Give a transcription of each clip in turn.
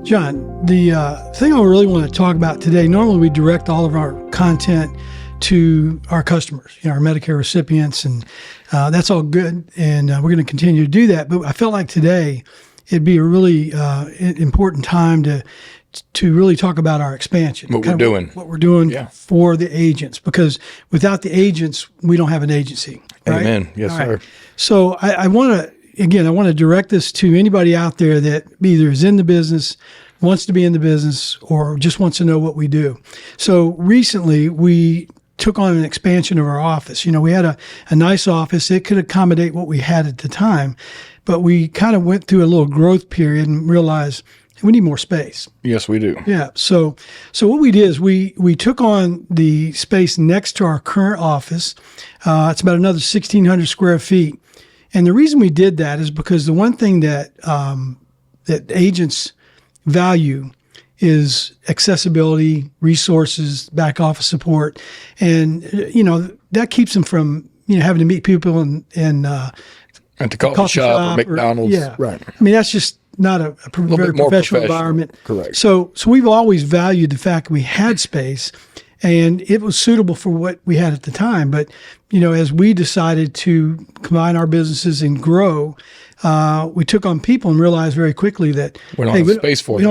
John, the thing I really want to talk about today, normally we direct all of our content to our customers, our Medicare recipients, and that's all good, and we're going to continue to do that. But I felt like today it'd be a really important time to really talk about our expansion. What we're doing for the agents, because without the agents, we don't have an agency. Right? Amen. Yes, all sir. Right. So I want to direct this to anybody out there that either is in the business, wants to be in the business, or just wants to know what we do. So recently we took on an expansion of our office. We had a nice office. It could accommodate what we had at the time, but we kind of went through a little growth period and realized we need more space. Yes, we do. Yeah. So what we did is we took on the space next to our current office. It's about another 1,600 square feet. And the reason we did that is because the one thing that agents value is accessibility, resources, back office support. And, that keeps them from, having to meet people at the coffee shop or McDonald's. Yeah. Right. I mean, that's just not a very professional environment. Correct. So we've always valued the fact that we had space and it was suitable for what we had at the time. But, as we decided to combine our businesses and grow, we took on people and realized very quickly that we don't have space for them.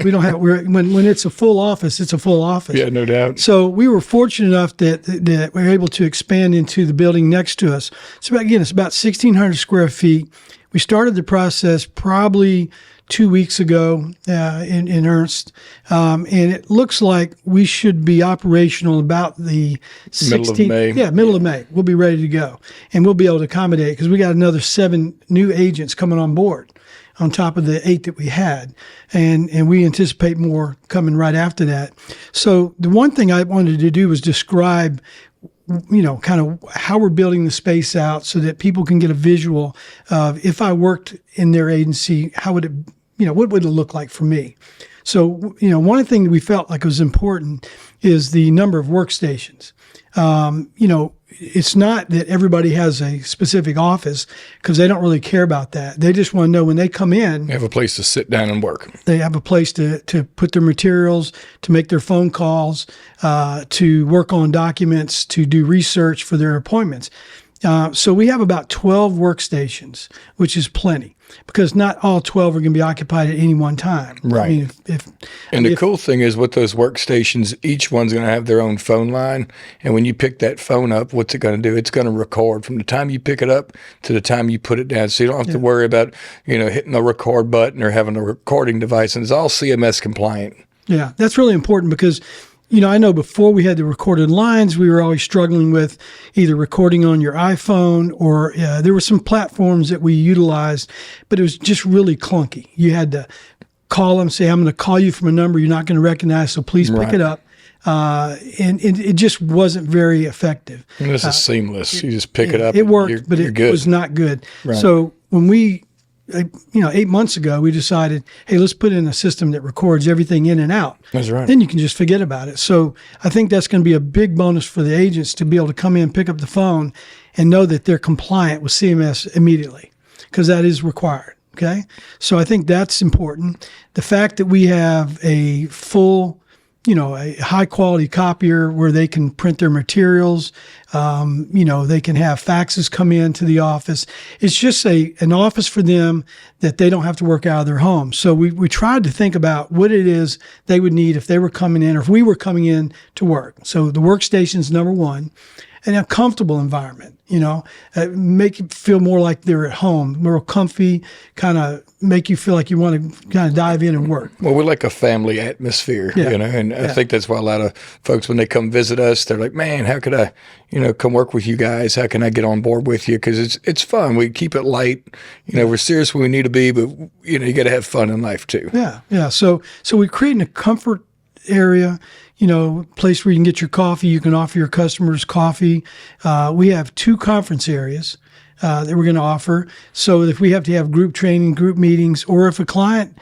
We don't have. When it's a full office, it's a full office. Yeah, no doubt. So we were fortunate enough that we were able to expand into the building next to us. So it's about 1,600 square feet. We started the process probably 2 weeks ago in earnest, and it looks like we should be operational about the 16th. Middle of May. Yeah, middle of May. We'll be ready to go, and we'll be able to accommodate because we got another 7 new agents coming on board on top of the 8 that we had, and we anticipate more coming right after that. So the one thing I wanted to do was describe kind of how we're building the space out so that people can get a visual of if I worked in their agency, how would it, what would it look like for me? So, one thing that we felt like was important is the number of workstations. It's not that everybody has a specific office because they don't really care about that. They just want to know when they come in. They have a place to sit down and work. They have a place to put their materials, to make their phone calls, to work on documents, to do research for their appointments. So we have about 12 workstations, which is plenty because not all 12 are going to be occupied at any one time. Right. I mean, the cool thing is with those workstations, each one's going to have their own phone line. And when you pick that phone up, what's it going to do? It's going to record from the time you pick it up to the time you put it down. So you don't have to worry about, hitting the record button or having a recording device. And it's all CMS compliant. Yeah, that's really important because I know before we had the recorded lines, we were always struggling with either recording on your iPhone or there were some platforms that we utilized, but it was just really clunky. You had to call them, say, I'm going to call you from a number you're not going to recognize, so please pick it up. And it just wasn't very effective. And this is seamless. You just pick it up. It worked, but it was not good. Right. So when we 8 months ago, we decided, hey, let's put in a system that records everything in and out. That's right. Then you can just forget about it. So I think that's going to be a big bonus for the agents to be able to come in, pick up the phone, and know that they're compliant with CMS immediately because that is required. Okay. So I think that's important. The fact that we have a full, a high quality copier where they can print their materials, they can have faxes come into the office. It's just an office for them that they don't have to work out of their home. So we tried to think about what it is they would need if they were coming in or if we were coming in to work. So the workstation's number one. And a comfortable environment, make you feel more like they're at home, more comfy, kind of make you feel like you want to kind of dive in and work. Well, we're like a family atmosphere, and I think that's why a lot of folks, when they come visit us, they're like, man, how could I, come work with you guys? How can I get on board with you? Because it's fun. We keep it light. We're serious when we need to be, but, you got to have fun in life too. Yeah. So we're creating a comfort area, place where you can get your coffee. You can offer your customers coffee. We have 2 conference areas that we're going to offer. So if we have to have group training, group meetings, or if a client,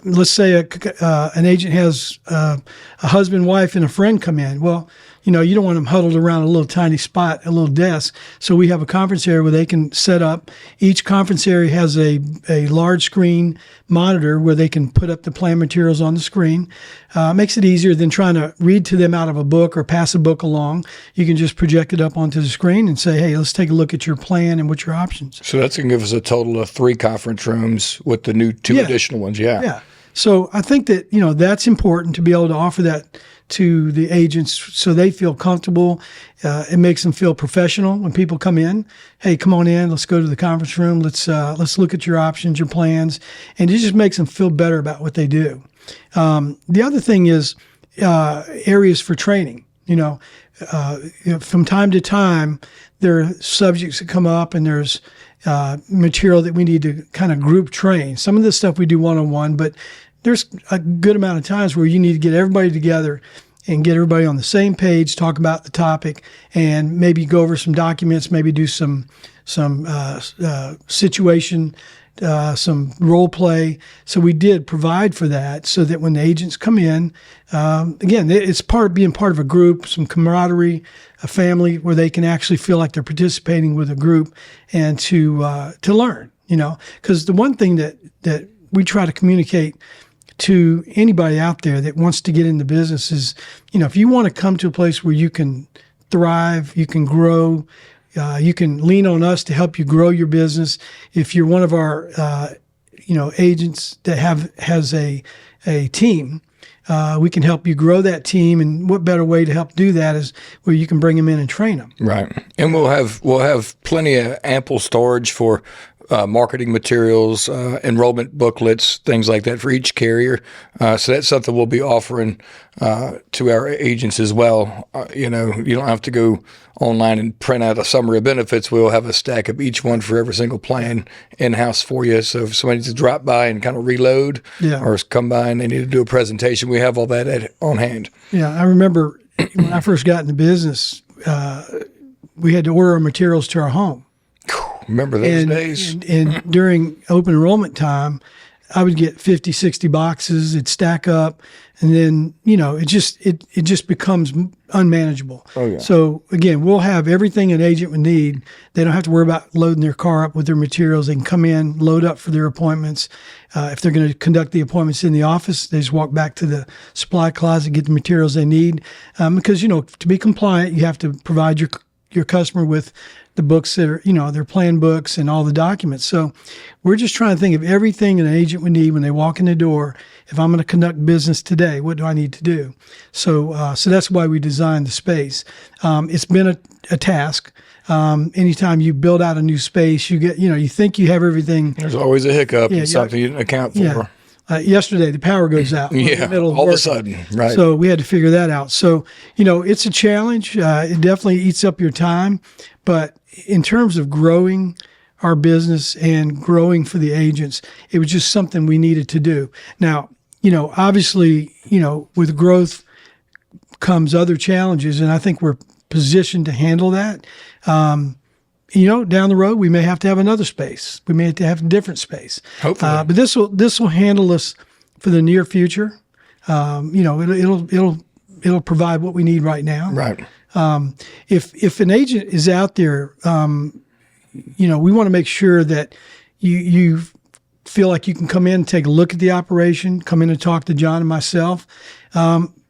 let's say an agent has a husband, wife, and a friend come in. Well, you don't want them huddled around a little tiny spot, a little desk. So we have a conference area where they can set up. Each conference area has a large screen monitor where they can put up the plan materials on the screen. Makes it easier than trying to read to them out of a book or pass a book along. You can just project it up onto the screen and say, hey, let's take a look at your plan and what's your options. So that's going to give us a total of 3 conference rooms with the new 2 additional ones. Yeah. So I think that, that's important to be able to offer that to the agents so they feel comfortable. It makes them feel professional when people come in. Hey, come on in. Let's go to the conference room. Let's look at your options, your plans. And it just makes them feel better about what they do. The other thing is areas for training. From time to time, there are subjects that come up and there's material that we need to kind of group train. Some of this stuff we do one-on-one, but there's a good amount of times where you need to get everybody together and get everybody on the same page, talk about the topic, and maybe go over some documents, maybe do some situation, some role play. So we did provide for that so that when the agents come in, again, it's being part of a group, some camaraderie, a family where they can actually feel like they're participating with a group and to learn, because the one thing that we try to communicate to anybody out there that wants to get into business is, if you want to come to a place where you can thrive, you can grow, you can lean on us to help you grow your business. If you're one of our, agents that has a team, we can help you grow that team. And what better way to help do that is where you can bring them in and train them. Right. And we'll have plenty of ample storage for marketing materials, enrollment booklets, things like that for each carrier. So that's something we'll be offering to our agents as well. You don't have to go online and print out a summary of benefits. We'll have a stack of each one for every single plan in-house for you. So if somebody needs to drop by and kind of reload or come by and they need to do a presentation, we have all that on hand. Yeah, I remember when I first got into business, we had to order our materials to our home. Remember those days? And during open enrollment time, I would get 50, 60 boxes. It'd stack up. And then, it just becomes unmanageable. Oh, yeah. So, again, we'll have everything an agent would need. They don't have to worry about loading their car up with their materials. They can come in, load up for their appointments. If they're going to conduct the appointments in the office, they just walk back to the supply closet, get the materials they need. Because, to be compliant, you have to provide your customer with the books that are, their plan books and all the documents. So we're just trying to think of everything an agent would need when they walk in the door. If I'm going to conduct business today, what do I need to do? So that's why we designed the space. It's been a task. Anytime you build out a new space, you get, you think you have everything. There's always a hiccup and something you didn't account for. Yeah. Yesterday, the power goes out. Yeah, all of a sudden, right. So we had to figure that out. So, it's a challenge. It definitely eats up your time. But in terms of growing our business and growing for the agents, it was just something we needed to do. Now, obviously, with growth comes other challenges, and I think we're positioned to handle that. Down the road, we may have to have another space. We may have to have a different space. Hopefully. But this will handle us for the near future. It'll provide what we need right now. Right. If an agent is out there, we want to make sure that you feel like you can come in and take a look at the operation, come in and talk to John and myself.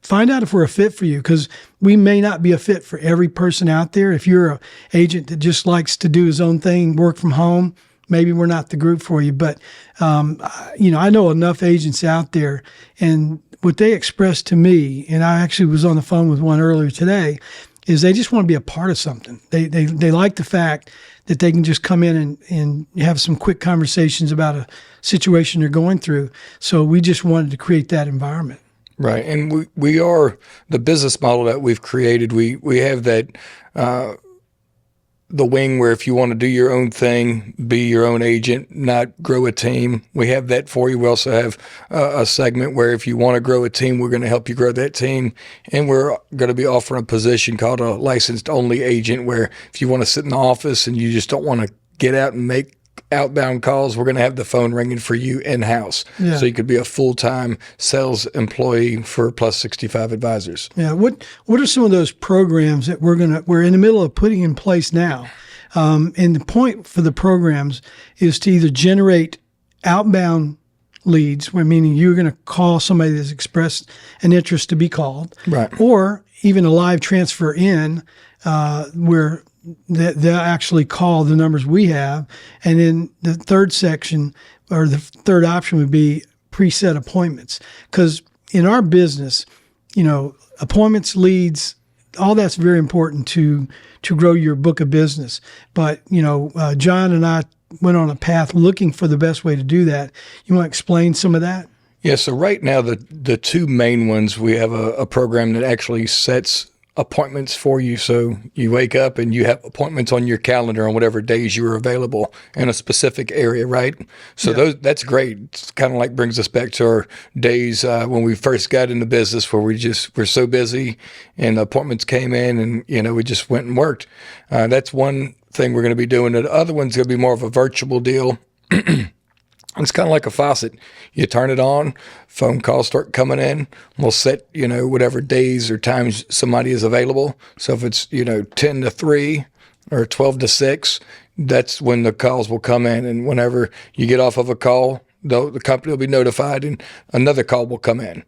Find out if we're a fit for you, because we may not be a fit for every person out there. If you're an agent that just likes to do his own thing, work from home, maybe we're not the group for you. But, I know enough agents out there, and what they expressed to me, and I actually was on the phone with one earlier today, is they just want to be a part of something. They like the fact that they can just come in and have some quick conversations about a situation they're going through. So we just wanted to create that environment. Right. And we are the business model that we've created. We have that, the wing where if you want to do your own thing, be your own agent, not grow a team, we have that for you. We also have a segment where if you want to grow a team, we're going to help you grow that team. And we're going to be offering a position called a licensed only agent, where if you want to sit in the office and you just don't want to get out and make outbound calls, we're going to have the phone ringing for you in-house. Yeah. So you could be a full-time sales employee for Plus 65 Advisors. Yeah. What are some of those programs that we're in the middle of putting in place now? And the point for the programs is to either generate outbound leads, meaning you're going to call somebody that's expressed an interest to be called, right? Or even a live transfer in, where they'll actually call the numbers we have. And then the third section, or the third option, would be preset appointments. Because in our business, appointments, leads, all that's very important to grow your book of business. But, John and I went on a path looking for the best way to do that. You want to explain some of that? Yeah, so right now, the two main ones, we have a program that actually sets appointments for you. So you wake up and you have appointments on your calendar on whatever days you are available in a specific area, right? So that's great. It's kind of like brings us back to our days when we first got into business, where we're so busy and the appointments came in and, we just went and worked. That's one thing we're going to be doing. The other one's going to be more of a virtual deal. It's kind of like a faucet. You turn it on, phone calls start coming in. We'll set, whatever days or times somebody is available. So if it's, 10 to 3 or 12 to 6, that's when the calls will come in. And whenever you get off of a call, the company will be notified and another call will come in.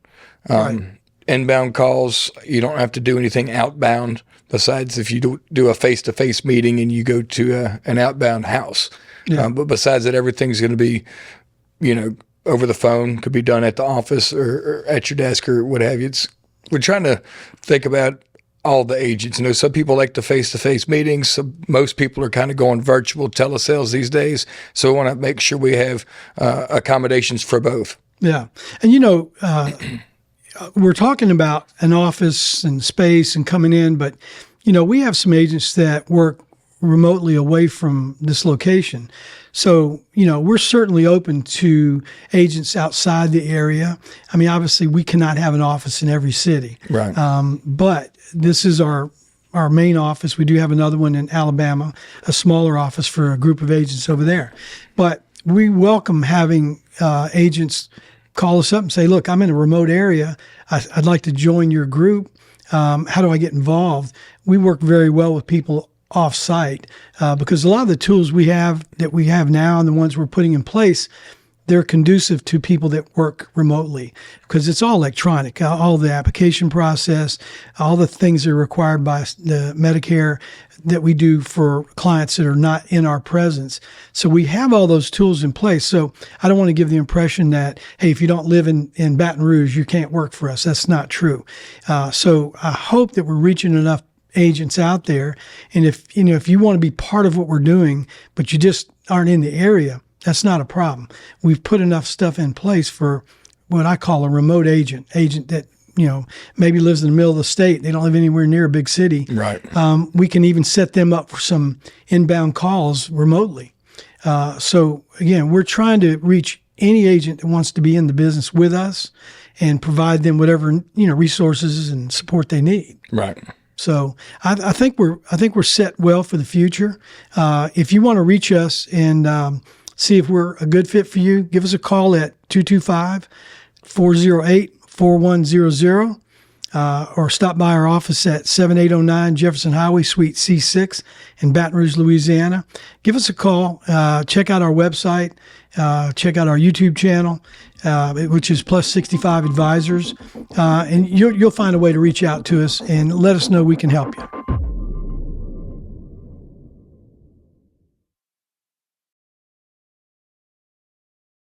Right. Inbound calls, you don't have to do anything outbound besides if you do a face-to-face meeting and you go to an outbound house. Yeah. But besides that, everything's going to be, over the phone. Could be done at the office or at your desk or what have you. We're trying to think about all the agents. Some people like the face-to-face meetings. So most people are kind of going virtual telesales these days. So we want to make sure we have accommodations for both. Yeah. And, we're talking about an office and space and coming in, but, we have some agents that work remotely away from this location. So, we're certainly open to agents outside the area. I mean, obviously we cannot have an office in every city. Right. But this is our main office. We do have another one in Alabama, a smaller office for a group of agents over there. But we welcome having agents call us up and say, look, I'm in a remote area. I'd like to join your group. How do I get involved? We work very well with people off-site because a lot of the tools we have now and the ones we're putting in place, they're conducive to people that work remotely because it's all electronic, all the application process, all the things that are required by the Medicare that we do for clients that are not in our presence. So we have all those tools in place. So I don't want to give the impression that, hey, if you don't live in Baton Rouge, you can't work for us. That's not true. So I hope that we're reaching enough agents out there. And if you want to be part of what we're doing, but you just aren't in the area, that's not a problem. We've put enough stuff in place for what I call a remote agent that, maybe lives in the middle of the state. They don't live anywhere near a big city. Right. We can even set them up for some inbound calls remotely. So again, we're trying to reach any agent that wants to be in the business with us and provide them whatever, resources and support they need. Right. So I think we're set well for the future. If you want to reach us and see if we're a good fit for you, give us a call at 225-408-4100 or stop by our office at 7809 Jefferson Highway, Suite C6 in Baton Rouge, Louisiana. Give us a call. Check out our website. Check out our YouTube channel, which is Plus 65 Advisors. And you'll find a way to reach out to us and let us know we can help you.